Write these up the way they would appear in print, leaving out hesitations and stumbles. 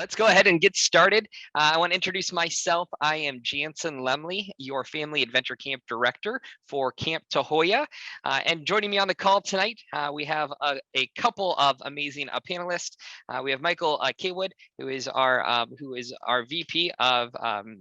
Let's go ahead and get started. I want to introduce myself. I am Jansen Lemley, your Family Adventure Camp Director for Camp Tahuaya. And joining me on the call tonight, we have a couple of amazing panelists. We have Michael Kaywood, who is our VP of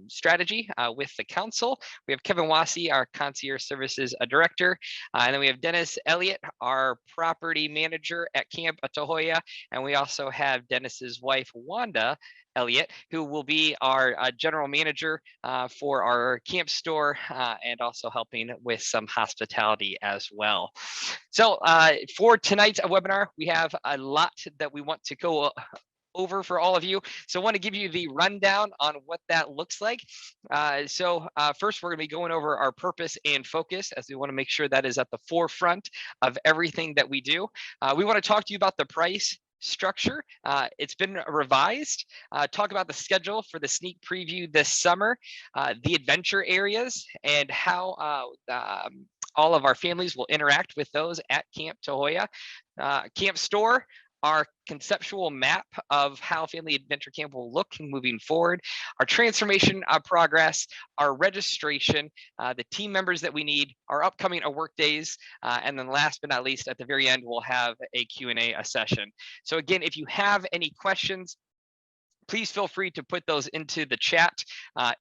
Strategy with the Council. We have Kevin Wassey, our Concierge Services Director. And then we have Dennis Elliott, our Property Manager at Camp Tahuaya. And we also have Dennis's wife, Wanda Elliott, who will be our general manager for our camp store and also helping with some hospitality as well. So for tonight's webinar, we have a lot that we want to go over for all of you. So I want to give you the rundown on what that looks like. First, we're going to be going over our purpose and focus, as we want to make sure that is at the forefront of everything that we do. We want to talk to you about the price structure. It's been revised. Talk about the schedule for the sneak preview this summer, the adventure areas, and how all of our families will interact with those at Camp Tahuaya. Camp Store, our conceptual map of how Family Adventure Camp will look moving forward, our transformation progress, our registration, the team members that we need, our upcoming work days, and then last but not least, at the very end, we'll have a Q&A session. So again, if you have any questions, please feel free to put those into the chat.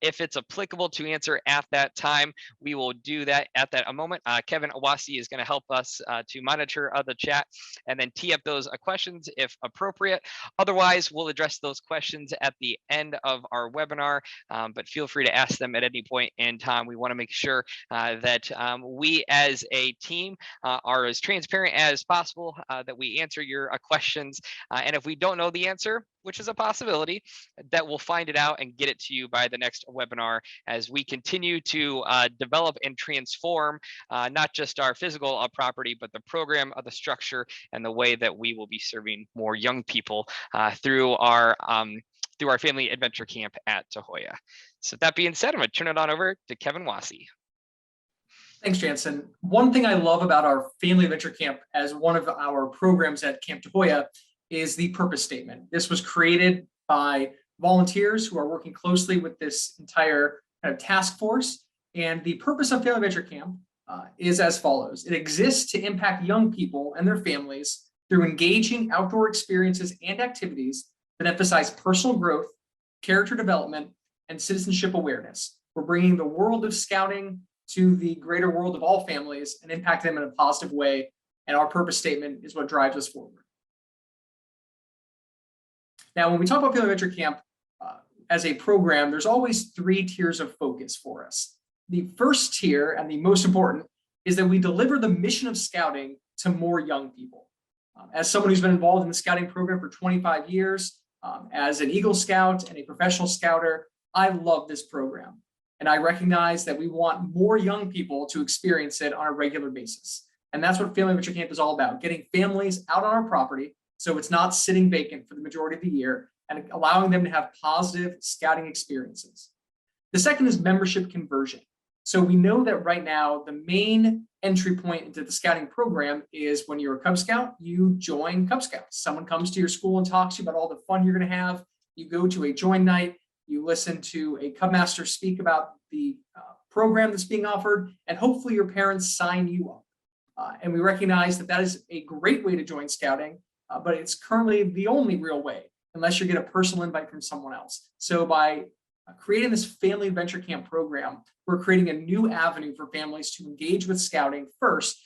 If it's applicable to answer at that time, we will do that at that moment. Kevin Awasi is going to help us to monitor the chat and then tee up those questions if appropriate. Otherwise, we'll address those questions at the end of our webinar, but feel free to ask them at any point in time. We want to make sure that we as a team are as transparent as possible, that we answer your questions. And if we don't know the answer, which is a possibility, that we'll find it out and get it to you by the next webinar as we continue to develop and transform not just our physical property, but the program, the structure, and the way that we will be serving more young people through our Family Adventure Camp at Tahuaya. So that being said, I'm going to turn it on over to Kevin Wassey. Thanks, Jansen. One thing I love about our Family Adventure Camp as one of our programs at Camp Tahuaya is the purpose statement. This was created by volunteers who are working closely with this entire kind of task force. And the purpose of Family Adventure Camp is as follows. It exists to impact young people and their families through engaging outdoor experiences and activities that emphasize personal growth, character development, and citizenship awareness. We're bringing the world of scouting to the greater world of all families and impact them in a positive way. And our purpose statement is what drives us forward. Now, when we talk about Family Adventure Camp as a program, there's always 3 tiers of focus for us. The first tier, and the most important, is that we deliver the mission of scouting to more young people. As someone who's been involved in the scouting program for 25 years, as an Eagle Scout and a professional scouter, I love this program. And I recognize that we want more young people to experience it on a regular basis. And that's what Family Adventure Camp is all about, getting families out on our property so it's not sitting vacant for the majority of the year and allowing them to have positive scouting experiences. The second is membership conversion. So we know that right now, the main entry point into the scouting program is when you're a Cub Scout, you join Cub Scouts. Someone comes to your school and talks to you about all the fun you're going to have. You go to a join night, you listen to a Cub Master speak about the program that's being offered, and hopefully your parents sign you up. And we recognize that that is a great way to join scouting. But it's currently the only real way, unless you get a personal invite from someone else. So by creating this Family Adventure Camp program, we're creating a new avenue for families to engage with scouting first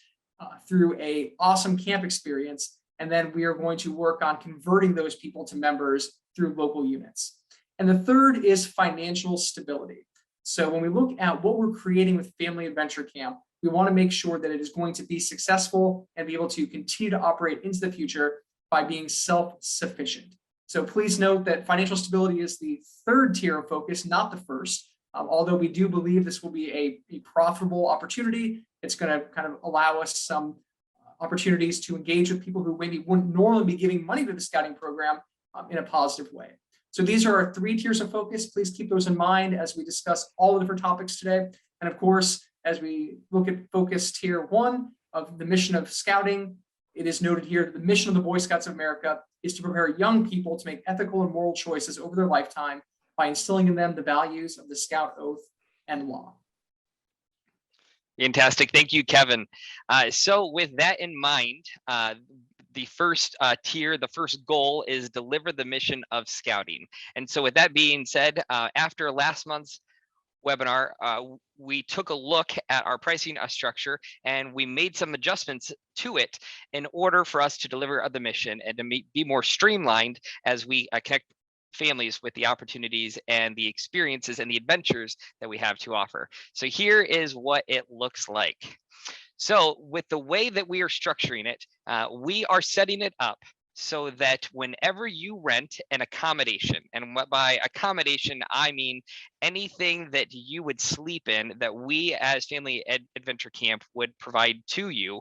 through an awesome camp experience, and then we are going to work on converting those people to members through local units. And the third is financial stability. So when we look at what we're creating with Family Adventure Camp, we want to make sure that it is going to be successful and be able to continue to operate into the future by being self-sufficient. So please note that financial stability is the third tier of focus, not the first. Although we do believe this will be a profitable opportunity, it's going to kind of allow us some opportunities to engage with people who maybe wouldn't normally be giving money to the scouting program in a positive way. So these are our 3 tiers of focus. Please keep those in mind as we discuss all the different topics today. And of course, as we look at focus tier 1 of the mission of scouting, it is noted here that the mission of the Boy Scouts of America is to prepare young people to make ethical and moral choices over their lifetime by instilling in them the values of the Scout oath and law. Fantastic. Thank you, Kevin. So with that in mind, the first tier, the first goal is deliver the mission of scouting. And so with that being said, after last month's webinar, we took a look at our pricing structure and we made some adjustments to it in order for us to deliver the mission and to be more streamlined as we connect families with the opportunities and the experiences and the adventures that we have to offer. So here is what it looks like. So with the way that we are structuring it, we are setting it up so that whenever you rent an accommodation, and what by accommodation, I mean anything that you would sleep in that we as Family Adventure Camp would provide to you,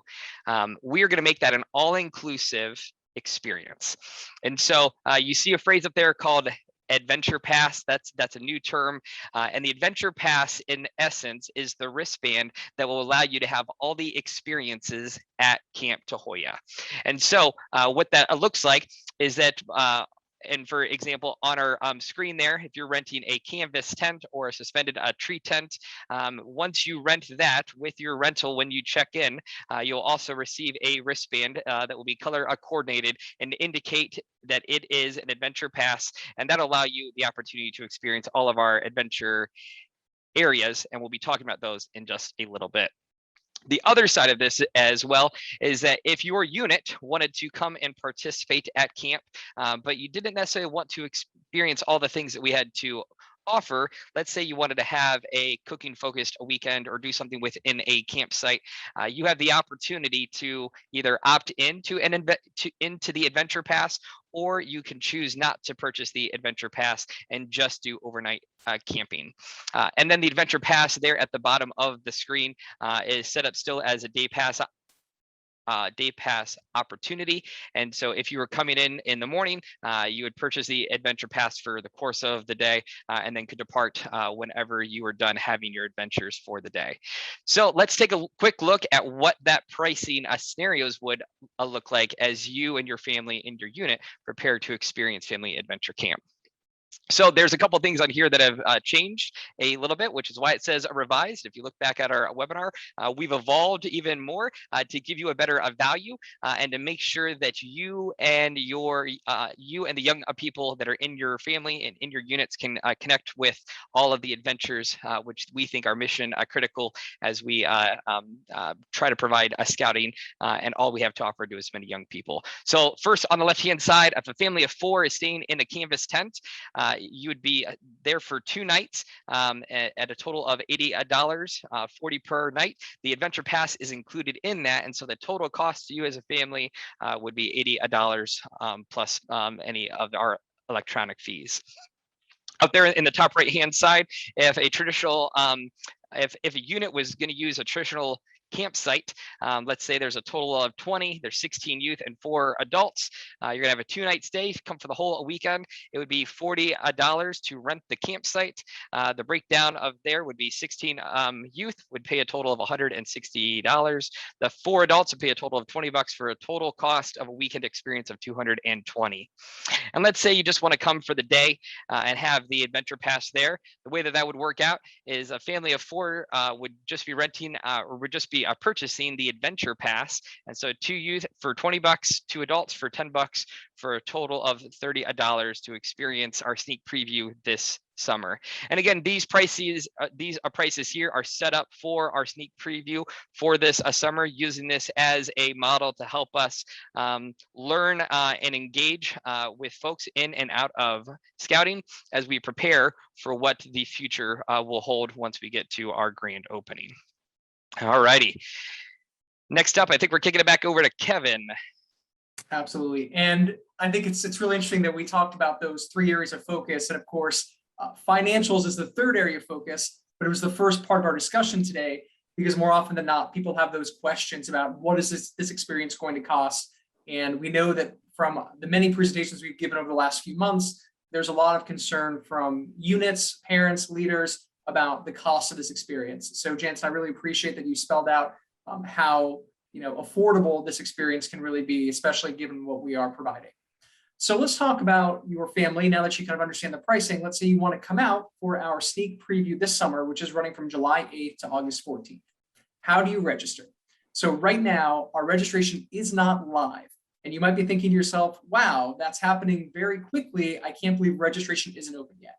we are going to make that an all-inclusive experience. And so you see a phrase up there called Adventure Pass. That's a new term, and the Adventure Pass in essence is the wristband that will allow you to have all the experiences at Camp Tahuaya. And so what that looks like is that and for example, on our screen there, if you're renting a canvas tent or a suspended tree tent, once you rent that with your rental, when you check in, you'll also receive a wristband that will be color coordinated and indicate that it is an adventure pass, and that'll allow you the opportunity to experience all of our adventure areas, and we'll be talking about those in just a little bit. The other side of this as well is that if your unit wanted to come and participate at camp, but you didn't necessarily want to experience all the things that we had to offer, let's say you wanted to have a cooking focused weekend or do something within a campsite, you have the opportunity to either opt into into the Adventure Pass, or you can choose not to purchase the Adventure Pass and just do overnight camping. And then the Adventure Pass there at the bottom of the screen is set up still as a day pass opportunity. And so if you were coming in the morning, you would purchase the Adventure Pass for the course of the day, and then could depart whenever you were done having your adventures for the day. So let's take a quick look at what that pricing scenarios would look like as you and your family in your unit prepare to experience Family Adventure Camp. So there's a couple of things on here that have changed a little bit, which is why it says revised. If you look back at our webinar, we've evolved even more to give you a better value and to make sure that you and the young people that are in your family and in your units can connect with all of the adventures, which we think are mission critical as we try to provide a scouting and all we have to offer to as many young people. So first, on the left-hand side, if a family of 4 is staying in a canvas tent, you would be there for 2 nights at a total of $80, $40 per night. The Adventure Pass is included in that, and so the total cost to you as a family would be $80 plus any of our electronic fees. Up there in the top right-hand side, if a traditional if a unit was going to use a traditional campsite, let's say there's a total of 20, there's 16 youth and 4 adults, you're gonna have a 2-night stay, come for the whole weekend, it would be $40 to rent the campsite. The breakdown of there would be 16 youth would pay a total of $160. The 4 adults would pay a total of $20 for a total cost of a weekend experience of $220. And let's say you just want to come for the day and have the Adventure Pass there. The way that that would work out is a family of 4 would just be renting or would just be purchasing the Adventure Pass. And so 2 youth for $20, 2 adults for $10, for a total of $30 to experience our sneak preview this summer. And again, these prices here are set up for our sneak preview for this summer, using this as a model to help us learn and engage with folks in and out of scouting as we prepare for what the future will hold once we get to our grand opening. All righty. Next up, I think we're kicking it back over to Kevin. Absolutely. And I think it's really interesting that we talked about those 3 areas of focus. And of course, financials is the 3rd area of focus, but it was the first part of our discussion today, because more often than not, people have those questions about what is this experience going to cost? And we know that from the many presentations we've given over the last few months, there's a lot of concern from units, parents, leaders about the cost of this experience. So Jansen, I really appreciate that you spelled out how affordable this experience can really be, especially given what we are providing. So let's talk about your family. Now that you kind of understand the pricing, let's say you want to come out for our sneak preview this summer, which is running from July 8th to August 14th. How do you register? So right now, our registration is not live. And you might be thinking to yourself, wow, that's happening very quickly. I can't believe registration isn't open yet.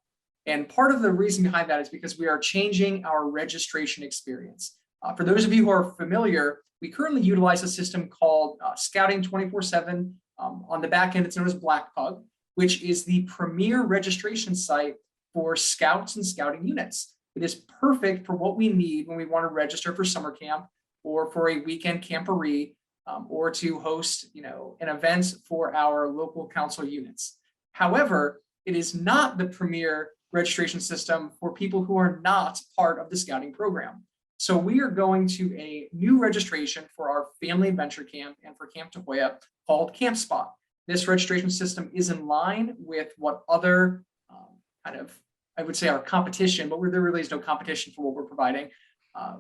And part of the reason behind that is because we are changing our registration experience. For those of you who are familiar, we currently utilize a system called Scouting 24/7. On the back end, it's known as Black Pug, which is the premier registration site for scouts and scouting units. It is perfect for what we need when we want to register for summer camp or for a weekend camporee, or to host, an event for our local council units. However, it is not the premier registration system for people who are not part of the scouting program. So we are going to a new registration for our family adventure camp and for Camp Tahuaya called CampSpot. This registration system is in line with what other I would say our competition, but there really is no competition for what we're providing.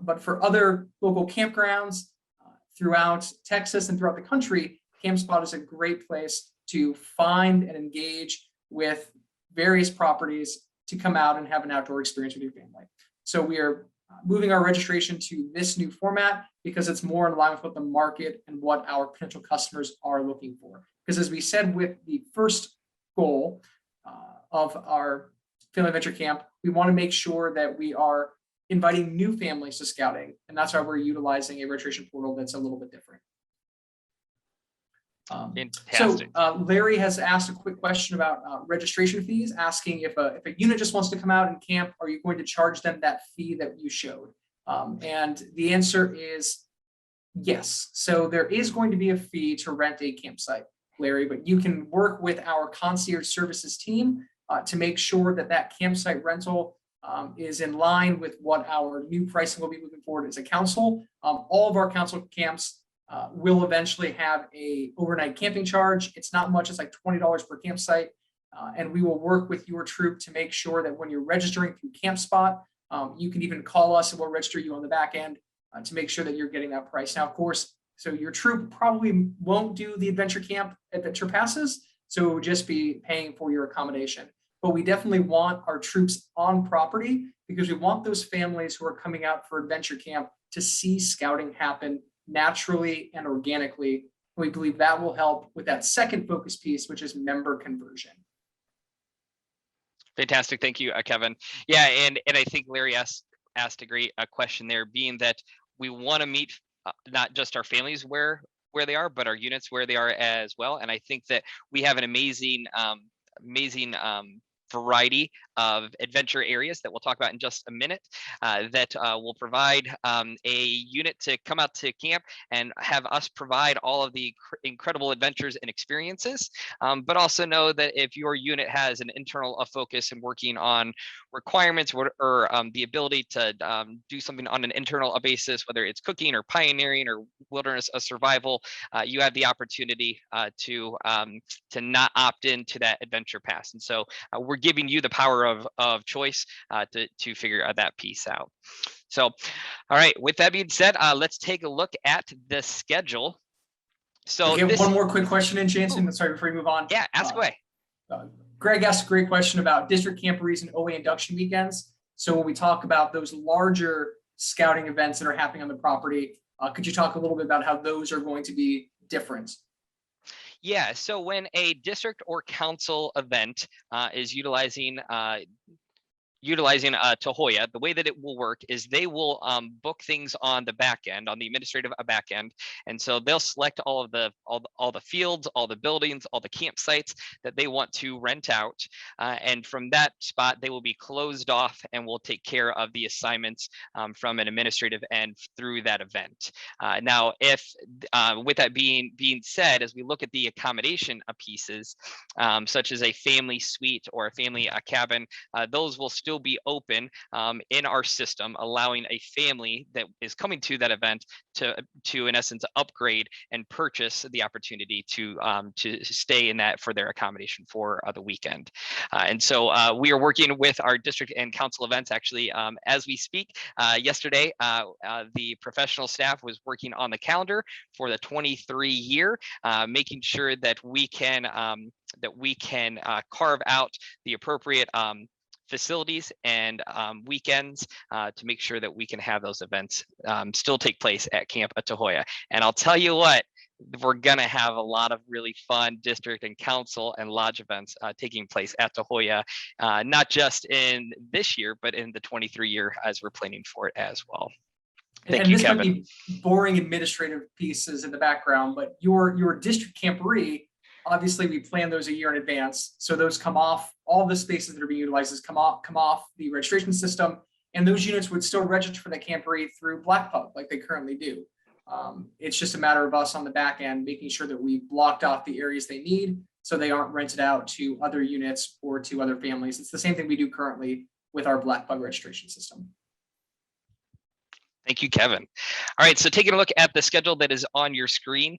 But for other local campgrounds throughout Texas and throughout the country, CampSpot is a great place to find and engage with various properties to come out and have an outdoor experience with your family. So we are moving our registration to this new format because it's more in line with what the market and what our potential customers are looking for. Because as we said with the first goal of our family adventure camp, we want to make sure that we are inviting new families to scouting. And that's why we're utilizing a registration portal that's a little bit different. Fantastic. So Larry has asked a quick question about registration fees, asking if a unit just wants to come out and camp, are you going to charge them that fee that you showed? And the answer is yes. So there is going to be a fee to rent a campsite, Larry, but you can work with our concierge services team to make sure that that campsite rental is in line with what our new pricing will be moving forward as a council. All of our council camps will eventually have a overnight camping charge. It's not much, it's like $20 per campsite. And we will work with your troop to make sure that when you're registering through CampSpot, you can even call us and we'll register you on the back end to make sure that you're getting that price. Now, of course, so your troop probably won't do the adventure passes, so it would just be paying for your accommodation. But we definitely want our troops on property because we want those families who are coming out for adventure camp to see scouting happen naturally and organically. We believe that will help with that second focus piece, which is member conversion. Fantastic. Thank you, Kevin. Yeah, and I think Larry asked a great question there, being that we want to meet not just our families where they are, but our units where they are as well. And I think that we have an amazing variety of adventure areas that we'll talk about in just a minute that will provide a unit to come out to camp and have us provide all of the incredible adventures and experiences, but also know that if your unit has an internal focus and working on requirements or the ability to do something on an internal basis, whether it's cooking or pioneering or wilderness survival, you have the opportunity to not opt into that adventure pass. And so we're giving you the power of choice to figure that piece out. So, all right, with that being said, let's take a look at the schedule. So okay, one more quick question in, Jansen. Sorry, before we move on. Yeah, ask away. Greg asked a great question about district camporees and OA induction weekends. So when we talk about those larger scouting events that are happening on the property, could you talk a little bit about how those are going to be different? Yeah, so when a district or council event is utilizing Tahuaya, the way that it will work is they will book things on the back end, on the administrative back end, and so they'll select all the fields, all the buildings, all the campsites that they want to rent out, and from that spot they will be closed off, and we'll take care of the assignments from an administrative end through that event. Now, if with that being said, as we look at the accommodation pieces, such as a family suite or a family cabin, those will still still be open in our system, allowing a family that is coming to that event to in essence upgrade and purchase the opportunity to stay in that for their accommodation for the weekend. And so we are working with our district and council events actually as we speak. Yesterday, the professional staff was working on the calendar for the 23 year, making sure that we can carve out the appropriate facilities and weekends to make sure that we can have those events still take place at Camp Tahuaya. And I'll tell you what, we're gonna have a lot of really fun district and council and lodge events taking place at Tahuaya, not just in this year, but in the 23 year as we're planning for it as well. Thank you, this Kevin. might be boring administrative pieces in the background, but your district camporee, obviously we plan those a year in advance. So those come off, all the spaces that are being utilized come off the registration system, and those units would still register for the camporee through Black Pub like they currently do. It's just a matter of us on the back end making sure that we blocked off the areas they need so they aren't rented out to other units or to other families. It's the same thing we do currently with our Black Pub registration system. Thank you, Kevin. All right, so taking a look at the schedule that is on your screen,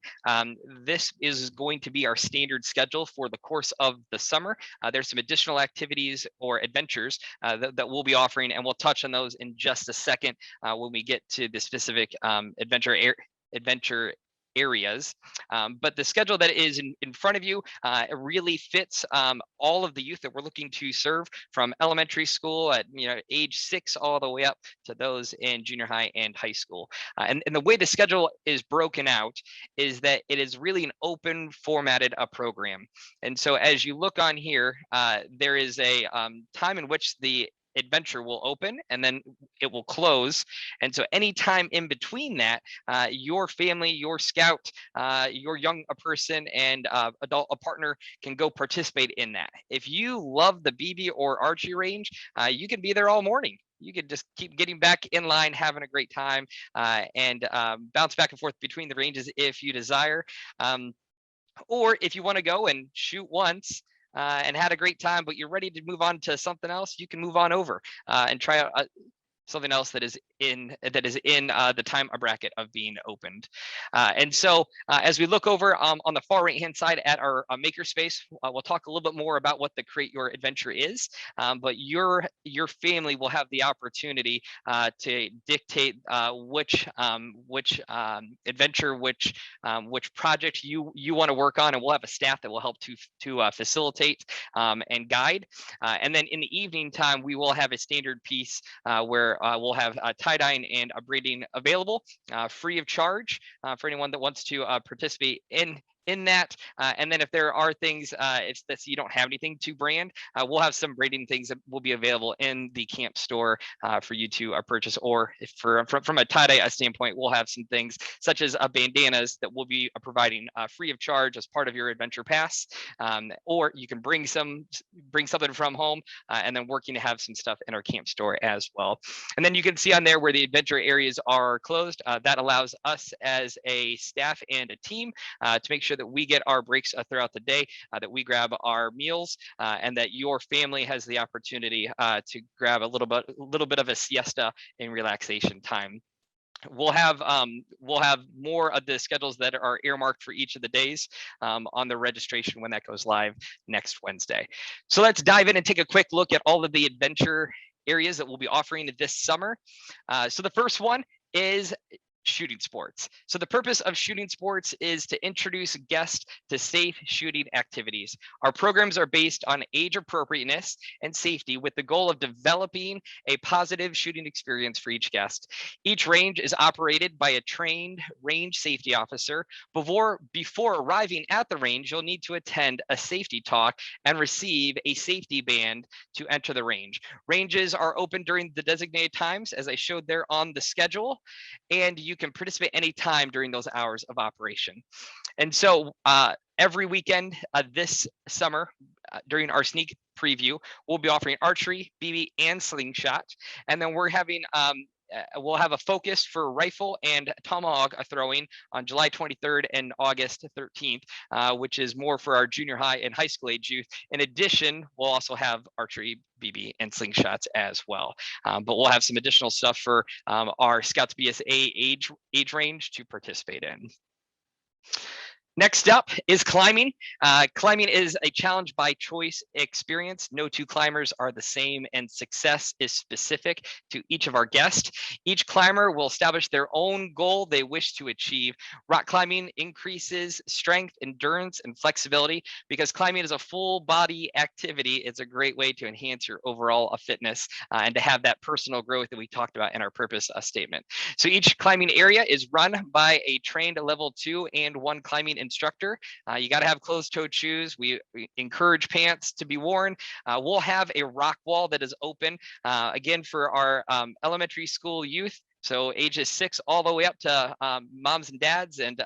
this is going to be our standard schedule for the course of the summer. There's some additional activities or adventures that we'll be offering, and we'll touch on those in just a second when we get to the specific adventure areas. But the schedule that is in front of you it really fits all of the youth that we're looking to serve, from elementary school at age 6 all the way up to those in junior high and high school. And the way the schedule is broken out is that it is really an open formatted program. And so as you look on here, there is a time in which the adventure will open and then it will close. And so anytime in between that, your family, your scout, your young person and adult, a partner can go participate in that. If you love the BB or archery range, you can be there all morning. You could just keep getting back in line, having a great time, and bounce back and forth between the ranges if you desire. Or if you want to go and shoot once and had a great time, but you're ready to move on to something else, you can move on over and try out something else that is in the time bracket of being opened. And so as we look over on the far right hand side at our makerspace, we'll talk a little bit more about what the Create Your Adventure is, but your family will have the opportunity to dictate which adventure, which project you want to work on, and we'll have a staff that will help to facilitate and guide. And then in the evening time, we will have a standard piece where we'll have tie-dyeing and braiding available free of charge for anyone that wants to participate in that. And then if there are things, if that you don't have anything to brand, we'll have some braiding things that will be available in the camp store for you to purchase. Or if from a tie-dye standpoint, we'll have some things such as bandanas that we'll be providing free of charge as part of your adventure pass. Or you can bring something from home and then working to have some stuff in our camp store as well. And then you can see on there where the adventure areas are closed. That allows us as a staff and a team to make sure that we get our breaks throughout the day, that we grab our meals, and that your family has the opportunity to grab a little bit of a siesta and relaxation time. We'll have more of the schedules that are earmarked for each of the days on the registration when that goes live next Wednesday. So let's dive in and take a quick look at all of the adventure areas that we'll be offering this summer. So the first one is shooting sports. So the purpose of shooting sports is to introduce guests to safe shooting activities. Our programs are based on age appropriateness and safety, with the goal of developing a positive shooting experience for each guest. Each range is operated by a trained range safety officer. Before arriving at the range, you'll need to attend a safety talk and receive a safety band to enter the range. Ranges are open during the designated times, as I showed there on the schedule, and you can participate anytime during those hours of operation. And so every weekend this summer, during our sneak preview, we'll be offering archery, BB, and slingshot. And then we're having we'll have a focus for rifle and tomahawk throwing on July 23rd and August 13th, which is more for our junior high and high school age youth. In addition, we'll also have archery, BB, and slingshots as well. But we'll have some additional stuff for our Scouts BSA age range to participate in. Next up is climbing. Climbing is a challenge by choice experience. No two climbers are the same, and success is specific to each of our guests. Each climber will establish their own goal they wish to achieve. Rock climbing increases strength, endurance, and flexibility. Because climbing is a full body activity, it's a great way to enhance your overall fitness and to have that personal growth that we talked about in our purpose statement. So each climbing area is run by a trained level 2 and 1 climbing instructor. You got to have closed-toed shoes. We encourage pants to be worn. We'll have a rock wall that is open, again, for our elementary school youth, so ages 6 all the way up to moms and dads and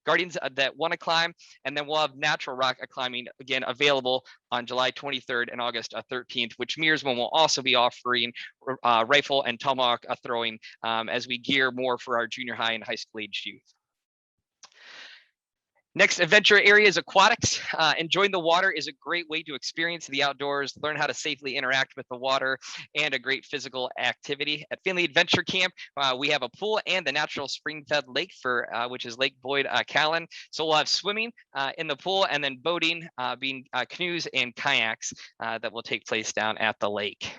guardians that want to climb. And then we'll have natural rock climbing, again, available on July 23rd and August 13th, which mirrors when we'll also be offering rifle and tomahawk throwing as we gear more for our junior high and high school age youth. Next adventure area is aquatics. Enjoying the water is a great way to experience the outdoors, learn how to safely interact with the water, and a great physical activity. At Family Adventure Camp, we have a pool and the natural spring-fed lake for which is Lake Boyd Callan. So we'll have swimming in the pool, and then boating, being canoes and kayaks that will take place down at the lake.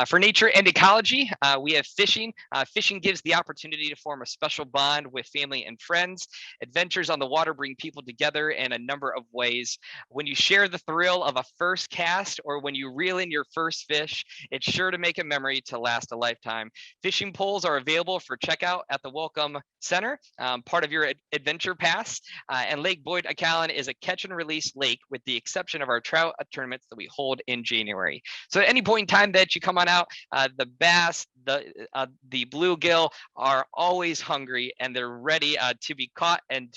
For nature and ecology, we have fishing. Fishing gives the opportunity to form a special bond with family and friends. Adventures on the water bring people together in a number of ways. When you share the thrill of a first cast or when you reel in your first fish, it's sure to make a memory to last a lifetime. Fishing poles are available for checkout at the Welcome Center, part of your adventure pass. And Lake Boyd Callan is a catch and release lake with the exception of our trout tournaments that we hold in January. So at any point in time that you come on out, the bass, the bluegill are always hungry and they're ready to be caught and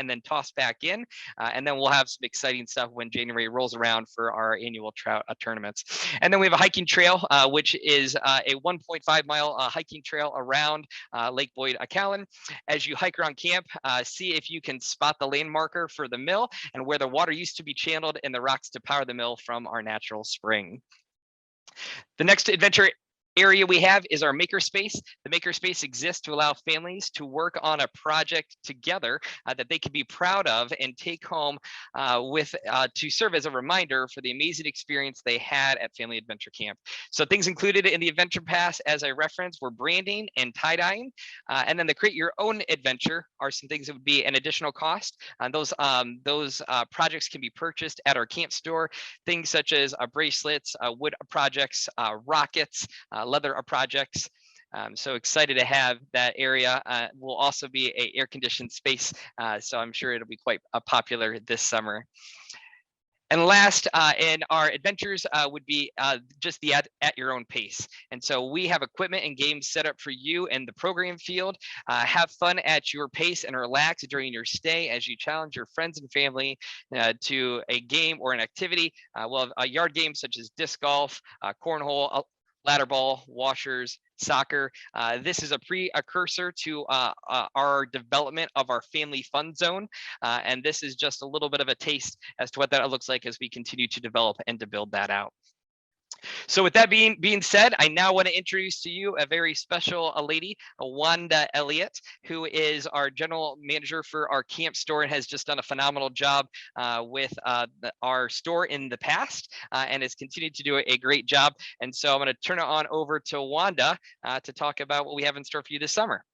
then tossed back in. And then we'll have some exciting stuff when January rolls around for our annual trout tournaments. And then we have a hiking trail, which is a 1.5 mile hiking trail around Lake Boyd Callan. As you hike around camp, see if you can spot the lane marker for the mill and where the water used to be channeled in the rocks to power the mill from our natural spring. The next adventure area we have is our makerspace. The makerspace exists to allow families to work on a project together that they can be proud of and take home to serve as a reminder for the amazing experience they had at Family Adventure Camp. So things included in the Adventure Pass, as I referenced, were branding and tie-dyeing. And then the Create Your Own Adventure are some things that would be an additional cost. Those projects can be purchased at our camp store. Things such as bracelets, wood projects, rockets, leather projects. So excited to have that area. Will also be a air-conditioned space, so I'm sure it'll be quite popular this summer. And last in our adventures would be just the at your own pace. And so we have equipment and games set up for you in the program field. Have fun at your pace and relax during your stay as you challenge your friends and family to a game or an activity. We'll have a yard game such as disc golf, cornhole, ladder ball, washers, soccer. This is a precursor to our development of our family fun zone. And this is just a little bit of a taste as to what that looks like as we continue to develop and to build that out. So with that being said, I now want to introduce to you a very special lady, Wanda Elliott, who is our general manager for our camp store and has just done a phenomenal job with our store in the past and has continued to do a great job. And so I'm going to turn it on over to Wanda to talk about what we have in store for you this summer.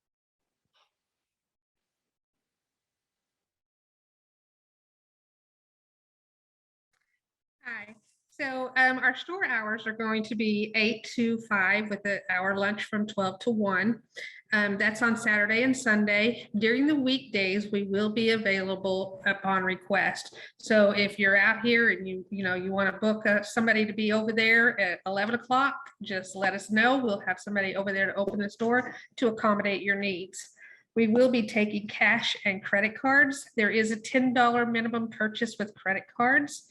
Hi. So our store hours are going to be 8 to 5 with our lunch from 12 to 1. That's on Saturday and Sunday. During the weekdays, we will be available upon request. So if you're out here and you want to book somebody to be over there at 11 o'clock, just let us know. We'll have somebody over there to open the store to accommodate your needs. We will be taking cash and credit cards. There is a $10 minimum purchase with credit cards.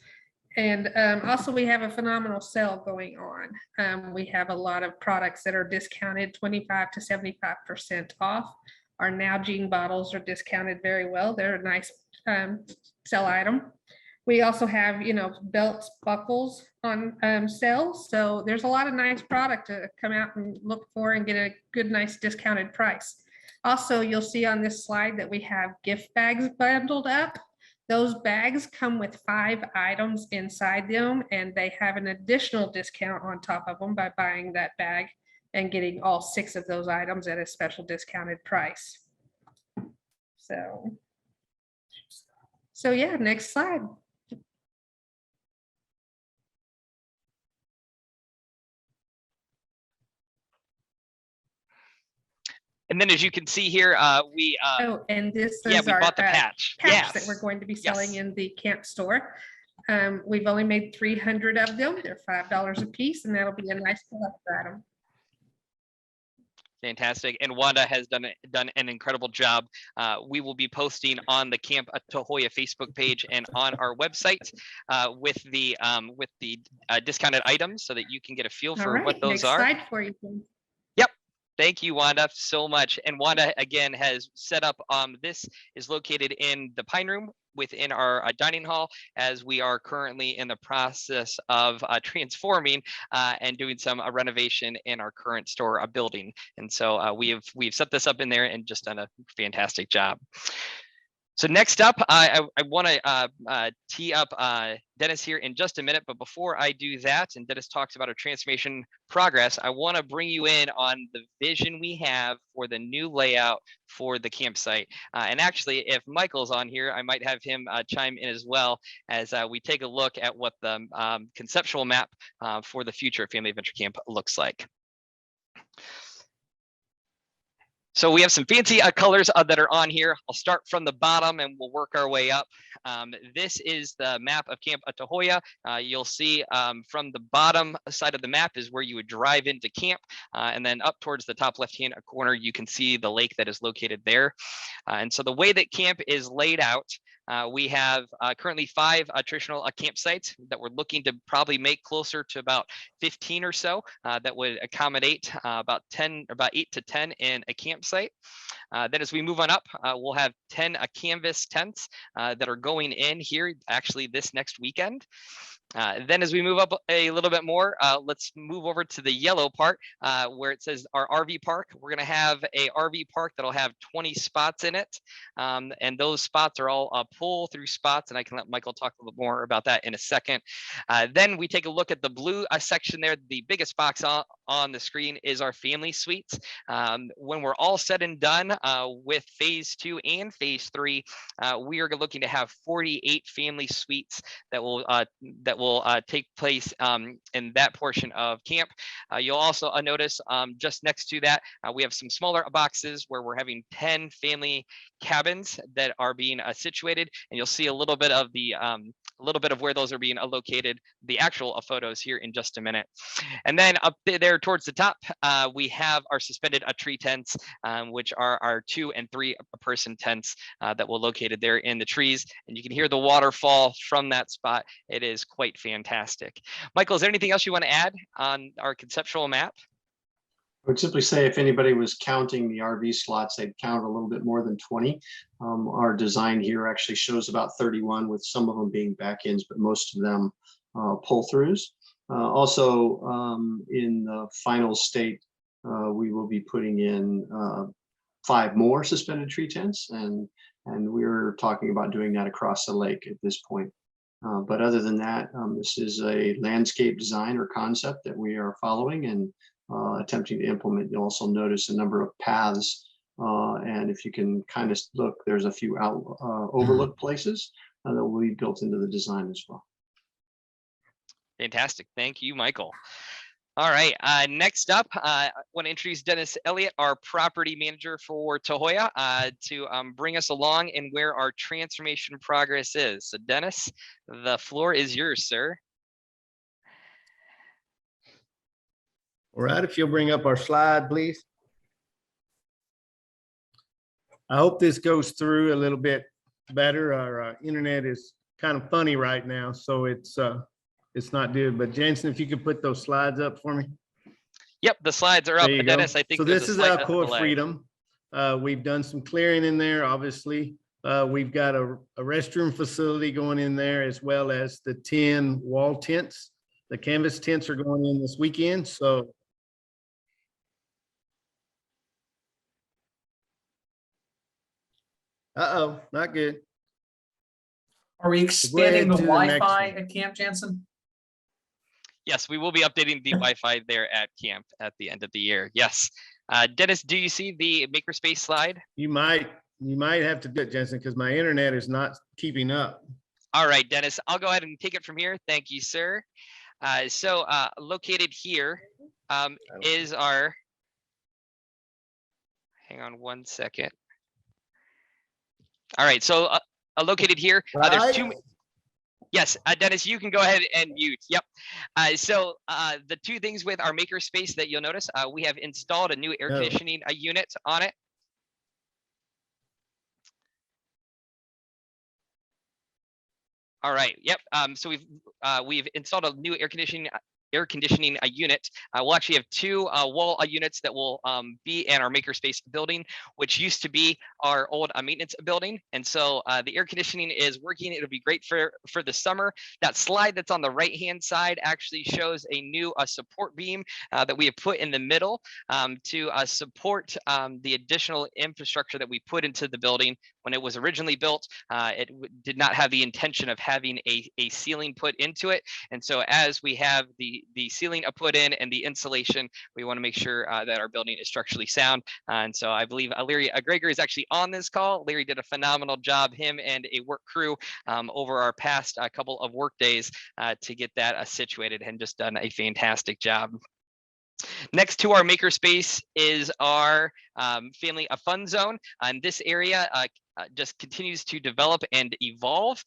And also we have a phenomenal sale going on. We have a lot of products that are discounted 25 to 75% off. Our Nalgene bottles are discounted very well. They're a nice sell item. We also have, belts, buckles on sale. So there's a lot of nice product to come out and look for and get a good, nice discounted price. Also, you'll see on this slide that we have gift bags bundled up. Those bags come with 5 items inside them, and they have an additional discount on top of them by buying that bag and getting all 6 of those items at a special discounted price. So yeah, next slide. And then as you can see here, we and this yeah, is we our bought the patch. that Yes. we're going to be selling Yes. in the camp store. We've only made 300 of them. They're $5 a piece, and that'll be a nice collector item. Fantastic. And Wanda has done an incredible job. We will be posting on the Camp Tahuaya Facebook page and on our website with the discounted items so that you can get a feel for what those next are. Slide for you. Yep. Thank you, Wanda, so much. And Wanda, again, has set up, this is located in the Pine Room within our dining hall, as we are currently in the process of transforming and doing some renovation in our current store building. And so we've set this up in there and just done a fantastic job. So next up, I want to tee up Dennis here in just a minute, but before I do that, and Dennis talks about our transformation progress, I want to bring you in on the vision we have for the new layout for the campsite. And actually, if Michael's on here, I might have him chime in as well as we take a look at what the conceptual map for the future Family Adventure Camp looks like. So we have some fancy colors that are on here. I'll start from the bottom and we'll work our way up. This is the map of Camp Tahuaya. You'll see from the bottom side of the map is where you would drive into camp. And then up towards the top left-hand corner, you can see the lake that is located there. And so the way that camp is laid out, we have currently 5 traditional campsites that we're looking to probably make closer to about 15 or so that would accommodate about 8 to 10 in a campsite. Then as we move on up, we'll have 10 canvas tents that are going in here actually this next weekend. Then as we move up a little bit more, let's move over to the yellow part where it says our RV park. We're going to have a RV park that'll have 20 spots in it. And those spots are all pull through spots. And I can let Michael talk a little more about that in a second. Then we take a look at the blue section there. The biggest box on the screen is our family suites. When we're all said and done with phase 2 and phase 3, we are looking to have 48 family suites that will take place in that portion of camp. You'll also notice just next to that, we have some smaller boxes where we're having 10 family cabins that are being situated, and you'll see a little bit of the where those are being located, the actual photos here in just a minute. And then up there towards the top, we have our suspended tree tents, which are our 2 and 3 person tents that will located there in the trees. And you can hear the waterfall from that spot. It is quite fantastic. Michael, is there anything else you want to add on our conceptual map? I would simply say if anybody was counting the RV slots, they'd count a little bit more than 20. Our design here actually shows about 31, with some of them being back-ends, but most of them pull-throughs. Also, in the final state, we will be putting in 5 more suspended tree tents, and we're talking about doing that across the lake at this point. But other than that, this is a landscape design or concept that we are following and attempting to implement. You'll also notice a number of paths, and if you can kind of look, there's a few overlook places that will be built into the design as well. Fantastic. Thank you, Michael. All right, next up, I want to introduce Dennis Elliott, our property manager for Tahuaya, to bring us along and where our transformation progress is. So Dennis, the floor is yours, sir. All right, if you'll bring up our slide, please. I hope this goes through a little bit better. Our internet is kind of funny right now, so it's not good. But Jensen, if you could put those slides up for me. Yep, the slides are up. There you Dennis, go. I think So there's this a is slight Alcoa delay. Freedom. We've done some clearing in there, obviously. We've got a restroom facility going in there, as well as the 10 wall tents. The canvas tents are going in this weekend. So not good. Are we expanding the to the next Wi-Fi one. at Camp Jansen? Yes, we will be updating the Wi-Fi there at camp at the end of the year. Yes. Dennis, do you see the makerspace slide? You might have to do it, Jensen, because my internet is not keeping up. All right, Dennis, I'll go ahead and take it from here. Thank you, sir. So located here is our, hang on one second. All right, so located here, there's two. Yes, Dennis, you can go ahead and mute. Yep. So the two things with our makerspace that you'll notice, we have installed a new air conditioning unit on it. All right. Yep. So we've installed a new air conditioning unit. We'll actually have two wall units that will be in our makerspace building, which used to be our old maintenance building. And so the air conditioning is working. It'll be great for the summer. That slide that's on the right hand side actually shows a new support beam that we have put in the middle to support the additional infrastructure that we put into the building when it was originally built. It did not have the intention of having a ceiling put into it. And so as we have the ceiling put in and the insulation, we want to make sure that our building is structurally sound. And so I believe Larry Greger is actually on this call. Larry did a phenomenal job, him and a work crew over our past couple of work days to get that situated, and just done a fantastic job. Next to our makerspace is our family fun zone. And this area just continues to develop and evolve.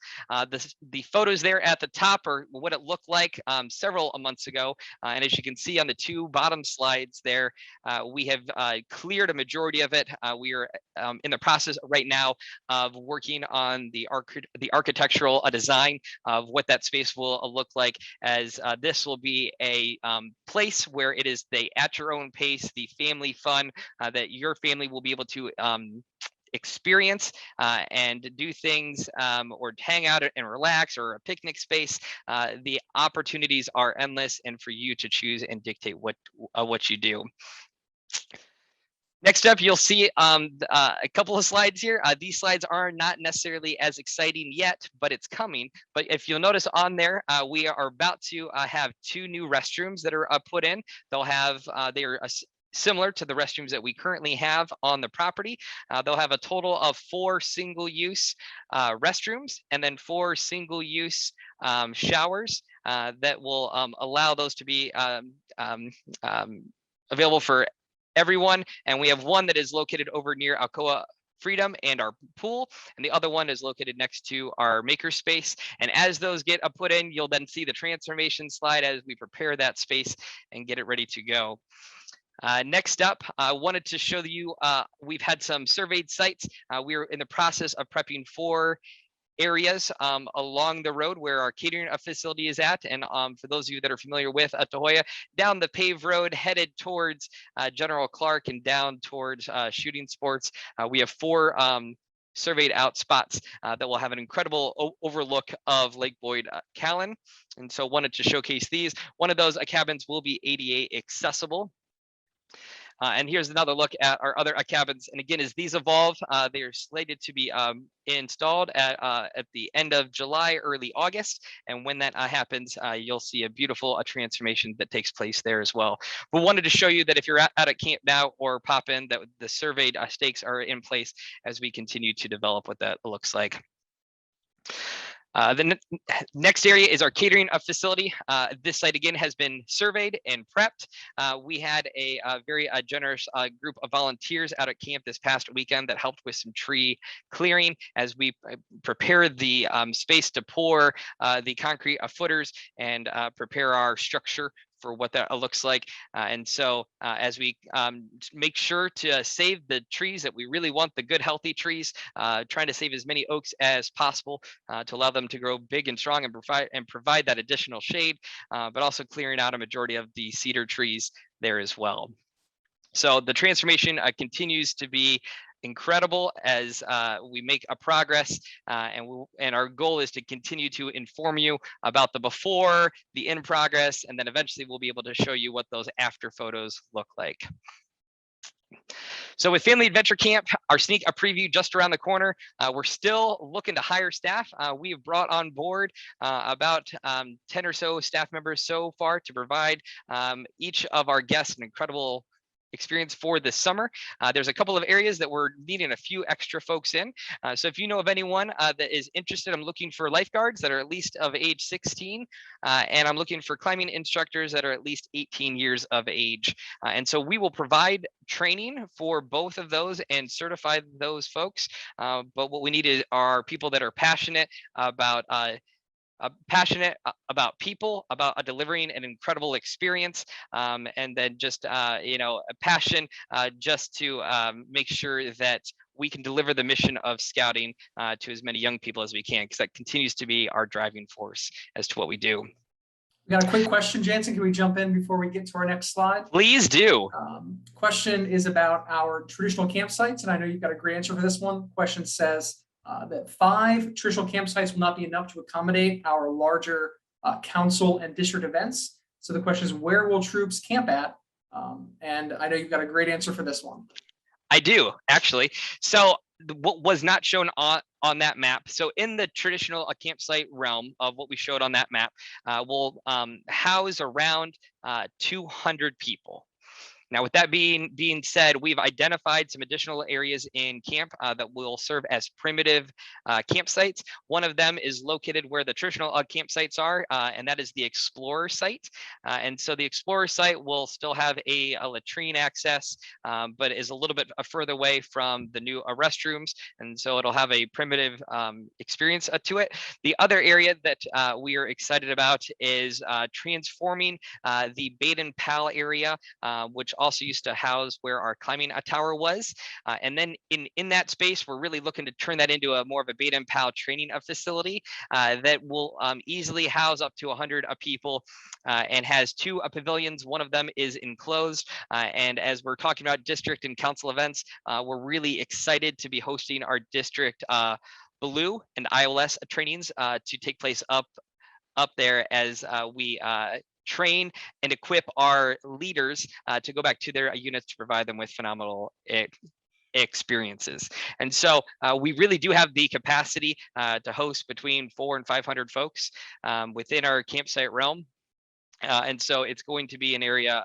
The photos there at the top are what it looked like several months ago. And as you can see on the two bottom slides there, we have cleared a majority of it. We are in the process right now of working on the architectural design of what that space will look like, as this will be a place where it is at your own pace, the family fun that your family will be able to experience and do things or hang out and relax, or a picnic space. The opportunities are endless, and for you to choose and dictate what you do. Next up, you'll see a couple of slides here. These slides are not necessarily as exciting yet, but it's coming. But if you'll notice on there, we are about to have two new restrooms that are put in. They'll have, they are similar to the restrooms that we currently have on the property. They'll have a total of 4 single-use restrooms, and then 4 single-use showers that will allow those to be available for everyone. And we have one that is located over near Alcoa Freedom and our pool, and the other one is located next to our makerspace. And as those get put in, you'll then see the transformation slide as we prepare that space and get it ready to go. Next up, I wanted to show you, we've had some surveyed sites. We're in the process of prepping 4 areas along the road where our catering facility is at. And for those of you that are familiar with Tahuaya, down the paved road headed towards General Clark and down towards Shooting Sports, we have 4 surveyed out spots that will have an incredible overlook of Lake Boyd Callan. And so wanted to showcase these. One of those cabins will be ADA accessible. And here's another look at our other cabins. And again, as these evolve, they are slated to be installed at the end of July, early August. And when that happens, you'll see a beautiful transformation that takes place there as well. We wanted to show you that if you're out at camp now or pop in, that the surveyed stakes are in place as we continue to develop what that looks like. The next area is our catering facility. This site again has been surveyed and prepped. We had a very generous group of volunteers out at camp this past weekend that helped with some tree clearing as we prepared the space to pour the concrete footers and prepare our structure for what that looks like. And so as we make sure to save the trees that we really want, the good healthy trees, trying to save as many oaks as possible to allow them to grow big and strong and provide that additional shade, but also clearing out a majority of the cedar trees there as well. So the transformation continues to be incredible as we make a progress, and our goal is to continue to inform you about the before, the in progress, and then eventually we'll be able to show you what those after photos look like. So with Family Adventure Camp, our sneak a preview just around the corner. We're still looking to hire staff. We have brought on board about 10 or so staff members so far to provide each of our guests an incredible experience for this summer. There's a couple of areas that we're needing a few extra folks in. So if you know of anyone that is interested, I'm looking for lifeguards that are at least of age 16, and I'm looking for climbing instructors that are at least 18 years of age. And so we will provide training for both of those and certify those folks. But what we need are people that are passionate about people, about delivering an incredible experience, and then just a passion just to make sure that we can deliver the mission of scouting to as many young people as we can, because that continues to be our driving force as to what we do. We got a quick question, Jansen. Can we jump in before we get to our next slide? Please do. Question is about our traditional campsites, and I know you've got a great answer for this one. Question says, that 5 traditional campsites will not be enough to accommodate our larger council and district events. So the question is, where will troops camp at? And I know you've got a great answer for this one. I do, actually. So what was not shown on that map, so in the traditional campsite realm of what we showed on that map, will house around 200 people. Now, with that being said, we've identified some additional areas in camp that will serve as primitive campsites. One of them is located where the traditional campsites are, and that is the Explorer site. And so the Explorer site will still have a latrine access, but is a little bit further away from the new restrooms. And so it'll have a primitive experience to it. The other area that we are excited about is transforming the Baden Pal area, which also used to house where our climbing tower was. And then in that space, we're really looking to turn that into a more of a Baden Pal training facility that will easily house up to 100 people and has 2 pavilions. One of them is enclosed. And as we're talking about district and council events, we're really excited to be hosting our district Blue and IOS trainings to take place up there as we train and equip our leaders to go back to their units to provide them with phenomenal experiences. And so we really do have the capacity to host between 400 and 500 folks within our campsite realm. And so it's going to be an area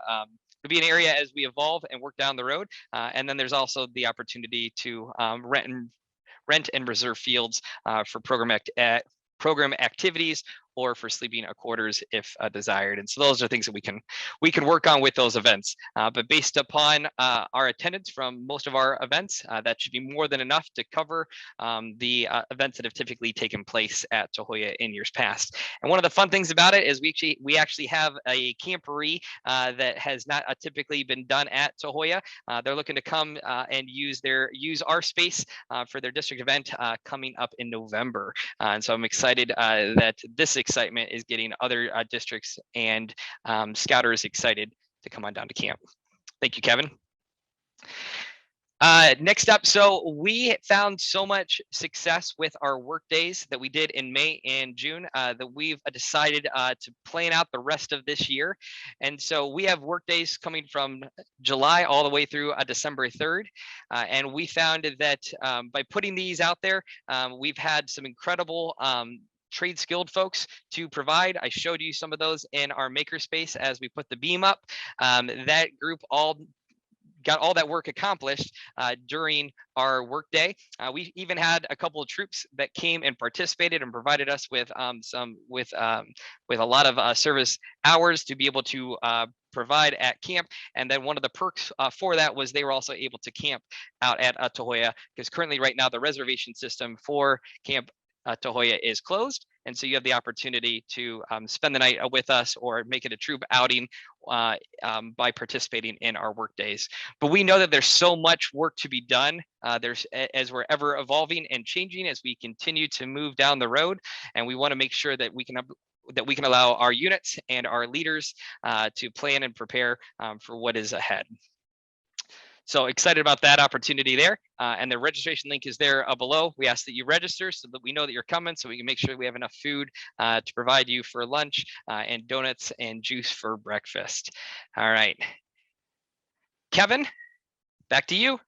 as we evolve and work down the road. And then there's also the opportunity to rent and reserve fields for program activities or for sleeping quarters if desired. And so those are things that we can work on with those events. But based upon our attendance from most of our events, that should be more than enough to cover the events that have typically taken place at Tahuaya in years past. And one of the fun things about it is we actually have a camporee that has not typically been done at Tahuaya. They're looking to come and use our space for their district event coming up in November. And so I'm excited that this excitement is getting other districts and scouters excited to come on down to camp. Thank you, Kevin. Next up, so we found so much success with our work days that we did in May and June that we've decided to plan out the rest of this year. And so we have work days coming from July all the way through December 3rd. And we found that by putting these out there, we've had some incredible trade skilled folks to provide. I showed you some of those in our makerspace as we put the beam up. That group all got all that work accomplished during our work day. We even had a couple of troops that came and participated and provided us with a lot of service hours to be able to provide at camp. And then one of the perks for that was they were also able to camp out at Tahuaya, because currently right now the reservation system for Camp Tahuaya is closed. And so you have the opportunity to spend the night with us or make it a troop outing by participating in our work days. But we know that there's so much work to be done. As we're ever evolving and changing as we continue to move down the road, and we want to make sure that we can allow our units and our leaders to plan and prepare for what is ahead. So excited about that opportunity there. And the registration link is there below. We ask that you register so that we know that you're coming, so we can make sure we have enough food to provide you for lunch and donuts and juice for breakfast. All right. Kevin, back to you.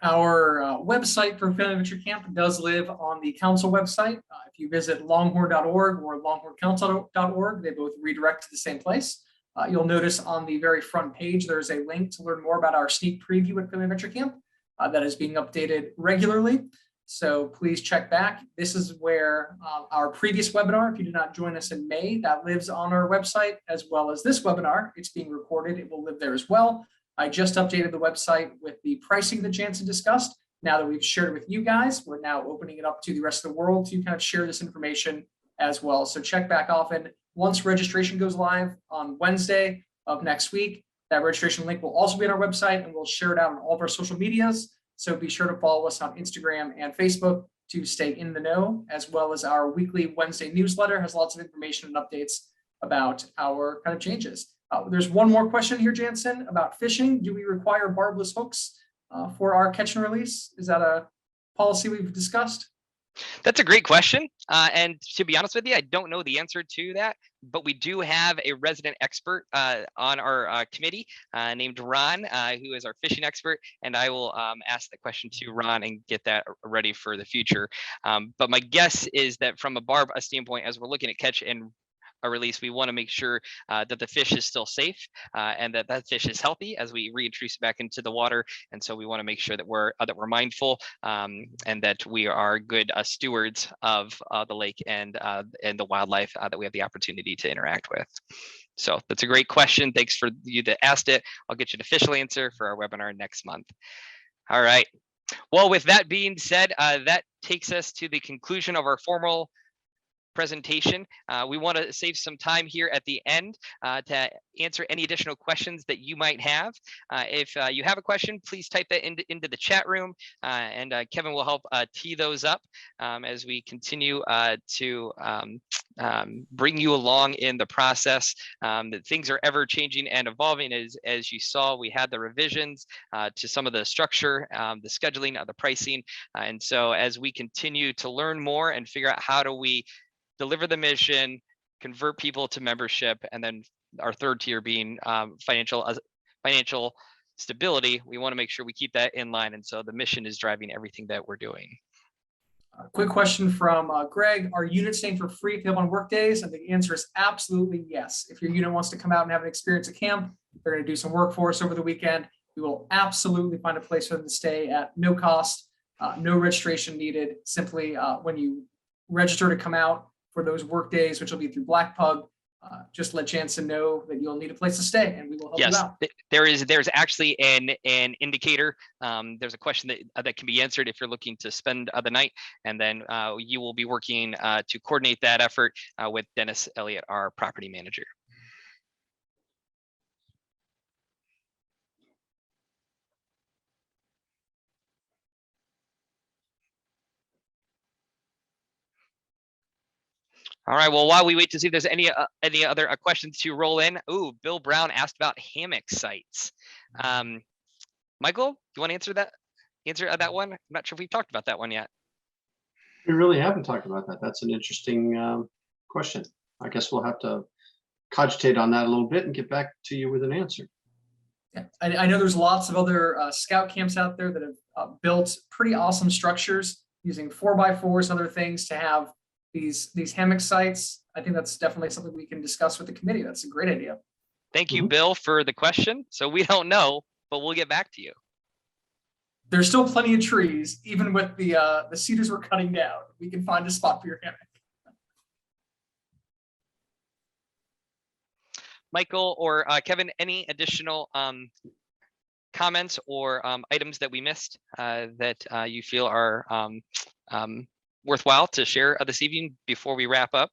Our website for Family Adventure Camp does live on the council website. If you visit longhorn.org or longhorncouncil.org, they both redirect to the same place. You'll notice on the very front page, there's a link to learn more about our sneak preview at Family Adventure Camp that is being updated regularly. So please check back. This is where our previous webinar, if you did not join us in May, that lives on our website, as well as this webinar. It's being recorded. It will live there as well. I just updated the website with the pricing that Jansen discussed. Now that we've shared it with you guys, we're now opening it up to the rest of the world to kind of share this information as well. So check back often. Once registration goes live on Wednesday of next week, that registration link will also be on our website, and we'll share it out on all of our social medias. So be sure to follow us on Instagram and Facebook to stay in the know, as well as our weekly Wednesday newsletter has lots of information and updates about our kind of changes. There's one more question here, Jansen, about fishing. Do we require barbless hooks for our catch and release? Is that a policy we've discussed? That's a great question. And to be honest with you, I don't know the answer to that, but we do have a resident expert on our committee named Ron, who is our fishing expert. And I will ask the question to Ron and get that ready for the future. But my guess is that from a barb standpoint, as we're looking at catch and a release, we want to make sure that the fish is still safe and that fish is healthy as we reintroduce it back into the water. And so we want to make sure that we're mindful and that we are good stewards of the lake and the wildlife that we have the opportunity to interact with. So that's a great question. Thanks for you that asked it. I'll get you an official answer for our webinar next month. All right. Well, with that being said, that takes us to the conclusion of our formal presentation. We want to save some time here at the end to answer any additional questions that you might have. If you have a question, please type that into the chat room, and Kevin will help tee those up as we continue to bring you along in the process. That things are ever changing and evolving. As you saw, we had the revisions to some of the structure, the scheduling, the pricing, and so as we continue to learn more and figure out how do we deliver the mission, convert people to membership, and then our third tier being financial stability, we want to make sure we keep that in line. And so the mission is driving everything that we're doing. Quick question from Greg. Are units staying for free if you have on work days? And the answer is absolutely yes. If your unit wants to come out and have an experience at camp, they're going to do some work for us over the weekend, we will absolutely find a place for them to stay at no cost, no registration needed. Simply when you register to come out for those work days, which will be through Black Pug, just let Jansen know that you'll need a place to stay, and we will help you out. There's actually an indicator. There's a question that can be answered if you're looking to spend the night, and then you will be working to coordinate that effort with Dennis Elliott, our property manager. All right, well, while we wait to see if there's any other questions to roll in. Ooh, Bill Brown asked about hammock sites. Michael, you want to answer that one? I'm not sure if we've talked about that one yet. We really haven't talked about that. That's an interesting question. I guess we'll have to cogitate on that a little bit and get back to you with an answer. Yeah, I know there's lots of other scout camps out there that have built pretty awesome structures using 4x4s and other things to have these hammock sites. I think that's definitely something we can discuss with the committee. That's a great idea. Thank you, Bill, for the question. So we don't know, but we'll get back to you. There's still plenty of trees, even with the cedars we're cutting down. We can find a spot for your hammock. Michael or Kevin, any additional comments or items that we missed that you feel are worthwhile to share this evening before we wrap up?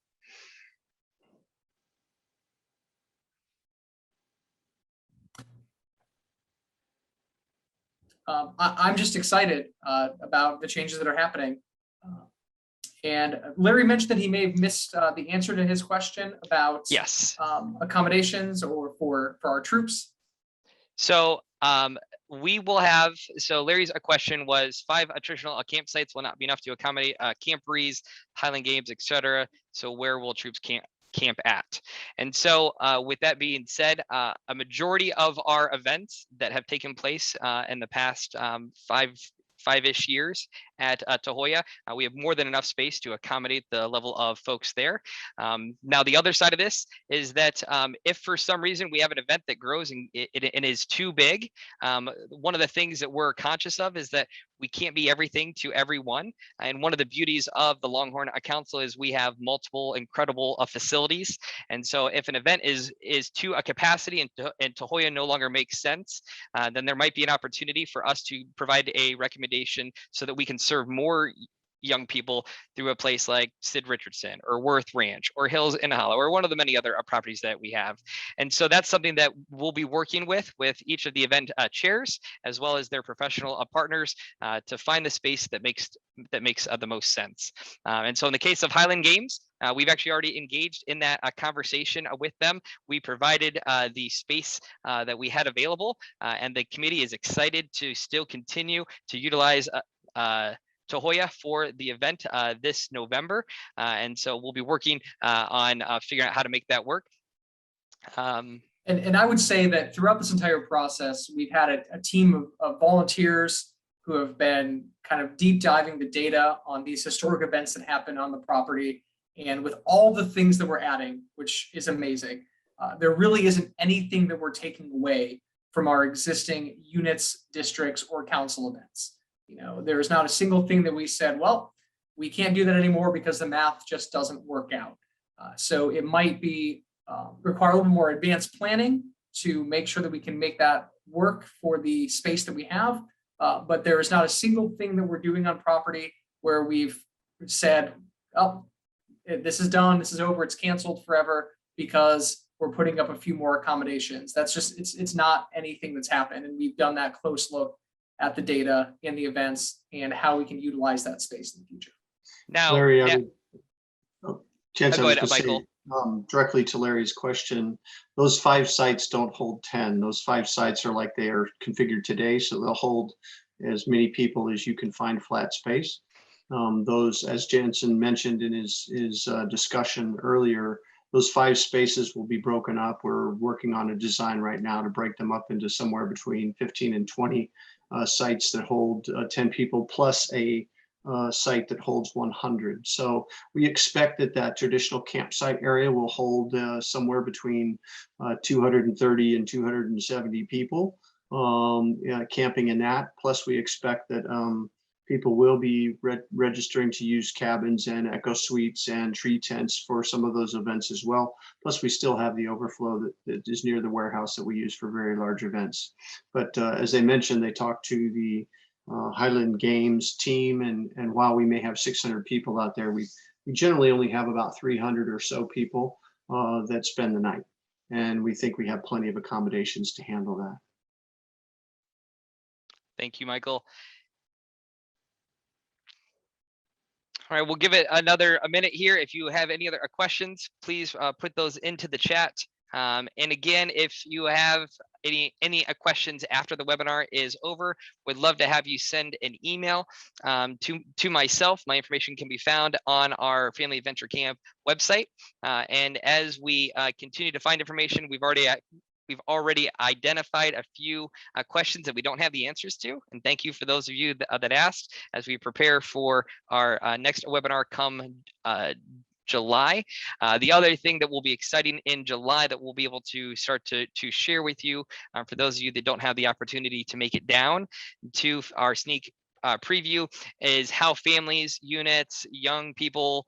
I'm just excited about the changes that are happening. And Larry mentioned that he may have missed the answer to his question about Yes. accommodations or for our troops. So we will have, so Larry's question was 5 traditional campsites will not be enough to accommodate camporees, Highland Games, etc. So where will troops camp at? And so with that being said, a majority of our events that have taken place in the past five-ish years at Tahuaya, we have more than enough space to accommodate the level of folks there. Now, the other side of this is that if for some reason we have an event that grows and it is too big, one of the things that we're conscious of is that we can't be everything to everyone. And one of the beauties of the Longhorn Council is we have multiple incredible facilities. And so if an event is to a capacity and Tahuaya no longer makes sense, then there might be an opportunity for us to provide a recommendation so that we can serve more young people through a place like Sid Richardson or Worth Ranch or Hills in Hollow or one of the many other properties that we have. And so that's something that we'll be working with each of the event chairs as well as their professional partners to find the space that makes the most sense. And so in the case of Highland Games, we've actually already engaged in that conversation with them. We provided the space that we had available, and the committee is excited to still continue to utilize Tahuaya for the event this November. And so we'll be working on figuring out how to make that work. And I would say that throughout this entire process, we've had a team of volunteers who have been kind of deep diving the data on these historic events that happen on the property. And with all the things that we're adding, which is amazing, there really isn't anything that we're taking away from our existing units, districts, or council events. You know, there is not a single thing that we said, well, we can't do that anymore because the math just doesn't work out. So it might be require a little more advanced planning to make sure that we can make that work for the space that we have. But there is not a single thing that we're doing on property where we've said, oh, this is done, this is over, it's canceled forever because we're putting up a few more accommodations. That's just, it's not anything that's happened. And we've done that close look at the data in the events and how we can utilize that space in the future. Now, Larry, go ahead, Michael. Directly to Larry's question, those 5 sites don't hold 10. Those 5 sites are like they are configured today, so they'll hold as many people as you can find flat space. Those, as Jansen mentioned in his discussion earlier, those 5 spaces will be broken up. We're working on a design right now to break them up into somewhere between 15 and 20 sites that hold 10 people plus a site that holds 100. So we expect that traditional campsite area will hold somewhere between 230 and 270 people camping in that. Plus we expect that people will be registering to use cabins and echo suites and tree tents for some of those events as well. Plus we still have the overflow that is near the warehouse that we use for very large events. But as they mentioned, they talked to the Highland Games team, and while we may have 600 people out there, we generally only have about 300 or so people that spend the night, and we think we have plenty of accommodations to handle that. Thank you, Michael. All right, we'll give it a minute here. If you have any other questions, please put those into the chat. And again, if you have any questions after the webinar is over, would love to have you send an email to myself. My information can be found on our Family Adventure Camp website. And as we continue to find information, we've already identified a few questions that we don't have the answers to. And thank you for those of you that asked as we prepare for our next webinar come July. The other thing that will be exciting in July that we'll be able to start to share with you for those of you that don't have the opportunity to make it down to our sneak preview is how families, units, young people,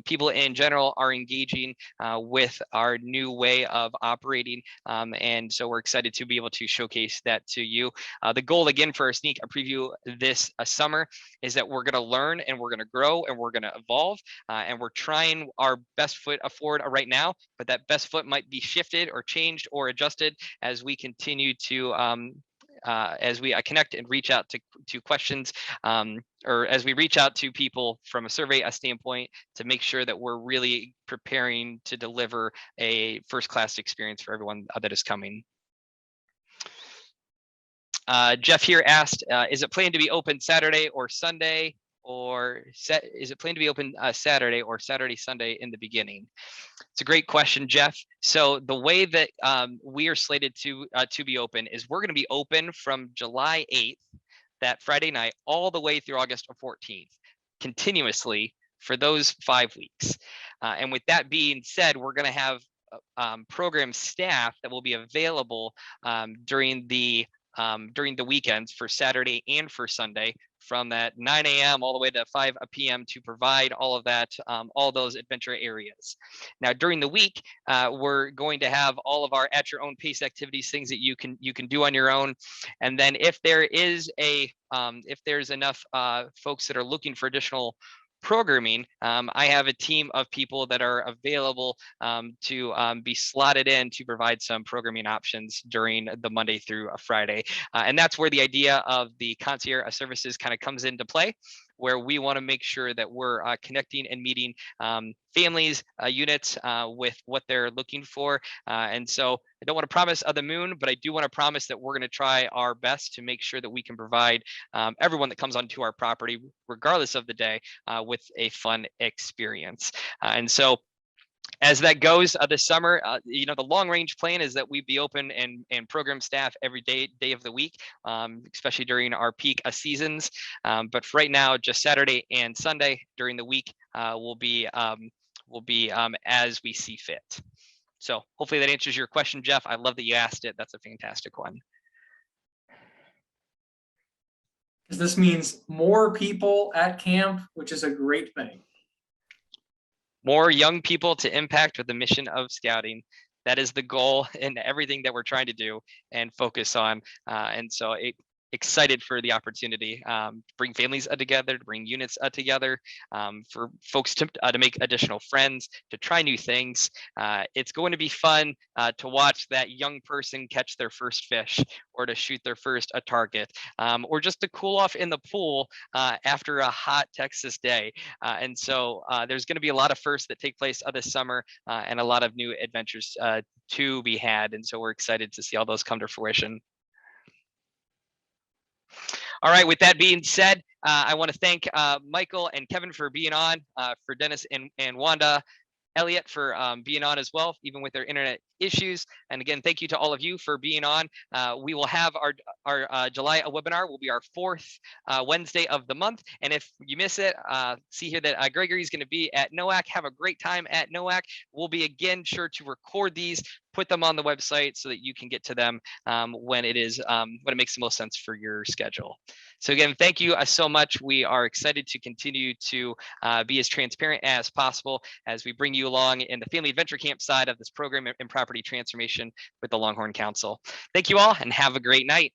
people in general are engaging with our new way of operating. And so we're excited to be able to showcase that to you. The goal again for our sneak preview this summer is that we're going to learn and we're going to grow and we're going to evolve. And we're trying our best foot forward right now, but that best foot might be shifted or changed or adjusted as we continue to as we connect and reach out to questions, or as we reach out to people from a survey standpoint to make sure that we're really preparing to deliver a first-class experience for everyone that is coming. Jeff here asked, is it planned to be open Saturday or Sunday, or is it planned to be open Saturday or Saturday, Sunday in the beginning? It's a great question, Jeff. So the way that we are slated to be open is we're going to be open from July 8th, that Friday night, all the way through August 14th, continuously for those 5 weeks. And with that being said, we're going to have program staff that will be available during the weekends for Saturday and for Sunday, from that 9 a.m. all the way to 5 p.m. to provide all of that, all those adventure areas. Now, during the week, we're going to have all of our at your own pace activities, things that you can do on your own. And then if there is if there's enough folks that are looking for additional programming, I have a team of people that are available to be slotted in to provide some programming options during the Monday through a Friday. And that's where the idea of the concierge services kind of comes into play, where we want to make sure that we're connecting and meeting families, units with what they're looking for. And so I don't want to promise the moon, but I do want to promise that we're going to try our best to make sure that we can provide everyone that comes onto our property, regardless of the day, with a fun experience. And so as that goes this summer, the long range plan is that we be open and program staff every day of the week, especially during our peak seasons. But for right now, just Saturday and Sunday during the week will be as we see fit. So hopefully that answers your question, Jeff. I love that you asked it. That's a fantastic one. Because this means more people at camp, which is a great thing. More young people to impact with the mission of scouting. That is the goal in everything that we're trying to do and focus on. And so excited for the opportunity to bring families together, to bring units together, for folks to make additional friends, to try new things. It's going to be fun to watch that young person catch their first fish, or to shoot their first target, or just to cool off in the pool after a hot Texas day. And so there's going to be a lot of firsts that take place this summer, and a lot of new adventures to be had. And so we're excited to see all those come to fruition. All right, with that being said, I want to thank Michael and Kevin for being on, for Dennis and Wanda, Elliot for being on as well, even with their internet issues. And again, thank you to all of you for being on. We will have our July webinar will be our 4th Wednesday of the month. And if you miss it, see here that Gregory's going to be at NOAC. Have a great time at NOAC. We'll be again sure to record these, put them on the website so that you can get to them when it makes the most sense for your schedule. So again, thank you so much. We are excited to continue to be as transparent as possible as we bring you along in the Family Adventure Camp side of this program and property transformation with the Longhorn Council. Thank you all and have a great night.